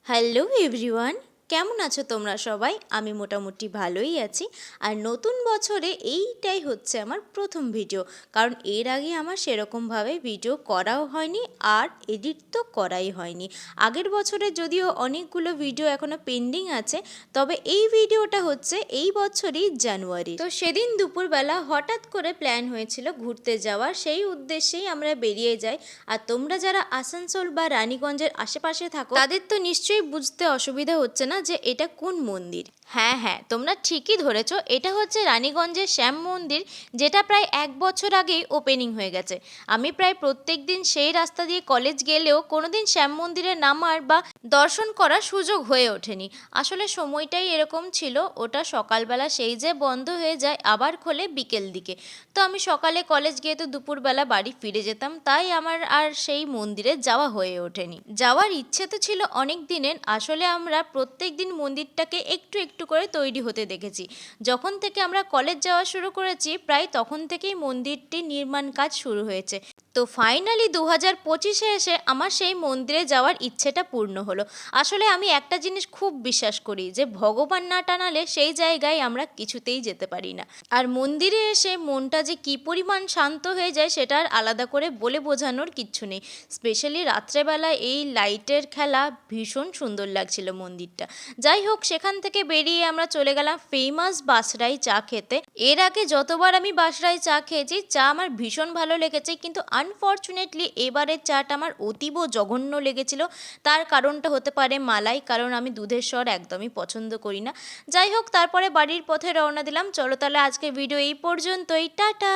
Hello everyone, কেমন আছো তোমরা সবাই? আমি মোটামুটি ভালোই আছি। আর নতুন বছরে এইটাই হচ্ছে আমার প্রথম ভিডিও, কারণ এর আগে আমার সেরকমভাবে ভিডিও করাও হয়নি আর এডিট তো করাই হয়নি। আগের বছরে যদিও অনেকগুলো ভিডিও এখনও পেন্ডিং আছে, তবে এই ভিডিওটা হচ্ছে এই বছরই জানুয়ারি। তো সেদিন দুপুরবেলা হঠাৎ করে প্ল্যান হয়েছিল ঘুরতে যাওয়ার, সেই উদ্দেশ্যেই আমরা বেরিয়ে যাই। আর তোমরা যারা আসানসোল বা রানীগঞ্জের আশেপাশে থাকো তাদের তো নিশ্চয়ই বুঝতে অসুবিধা হচ্ছে না যে এটা কোন মন্দির। হ্যাঁ হ্যাঁ, তোমরা ঠিকই ধরেছো, এটা হচ্ছে রানীগঞ্জের শ্যাম মন্দির, যেটা প্রায় 1 বছর আগেই ওপেনিং হয়ে গেছে। আমি প্রায় প্রত্যেক দিন সেই রাস্তা দিয়ে কলেজ গেলেও কোনোদিন শ্যাম মন্দিরে নামার বা দর্শন করার সুযোগ হয়ে ওঠেনি। আসলে সময়টাই এরকম ছিল, ওটা সকালবেলা সেই যে বন্ধ হয়ে যায় আবার খোলে বিকেল দিকে। তো আমি সকালে কলেজ গিয়ে তো দুপুরবেলা বাড়ি ফিরে যেতাম, তাই আমার আর সেই মন্দিরে যাওয়া হয়ে ওঠেনি। যাওয়ার ইচ্ছে তো ছিল অনেক দিনের। আসলে আমরা প্রত্যেক দিন মন্দিরটাকে একটু একটু করে তৈরি হতে দেখেছি। যখন থেকে আমরা কলেজ যাওয়া শুরু করেছি প্রায় তখন থেকেই মন্দিরটির নির্মাণ কাজ শুরু হয়েছে। তো ফাইনালি 2025-এ এসে আমার সেই মন্দিরে যাওয়ার ইচ্ছেটা পূর্ণ হলো। আসলে আমি একটা জিনিস খুব বিশ্বাস করি যে ভগবান না টানালে সেই জায়গায় আমরা কিছুতেই যেতে পারি না। আর মন্দিরে এসে মনটা যে কী পরিমাণ শান্ত হয়ে যায় সেটা আর আলাদা করে বলে বোঝানোর কিচ্ছু নেই। স্পেশালি রাত্রেবেলা এই লাইটের খেলা ভীষণ সুন্দর লাগছিল মন্দিরটা। যাই হোক, সেখান থেকে বেরিয়ে আমরা চলে গেলাম ফেমাস বাসরাই চা খেতে। এর আগে যতবার আমি বাসরাই চা খেয়েছি, চা আমার ভীষণ ভালো লেগেছে, কিন্তু আনফর্চুনেটলি এবারের চাটা আমার অতীব জঘন্য লেগেছিল। তার কারণটা হতে পারে মালাই, কারণ আমি দুধের স্বর একদমই পছন্দ করি না। যাই হোক, তারপরে বাড়ির পথে রওনা দিলাম। চলো তাহলে আজকে ভিডিও এই পর্যন্তই, টাটা।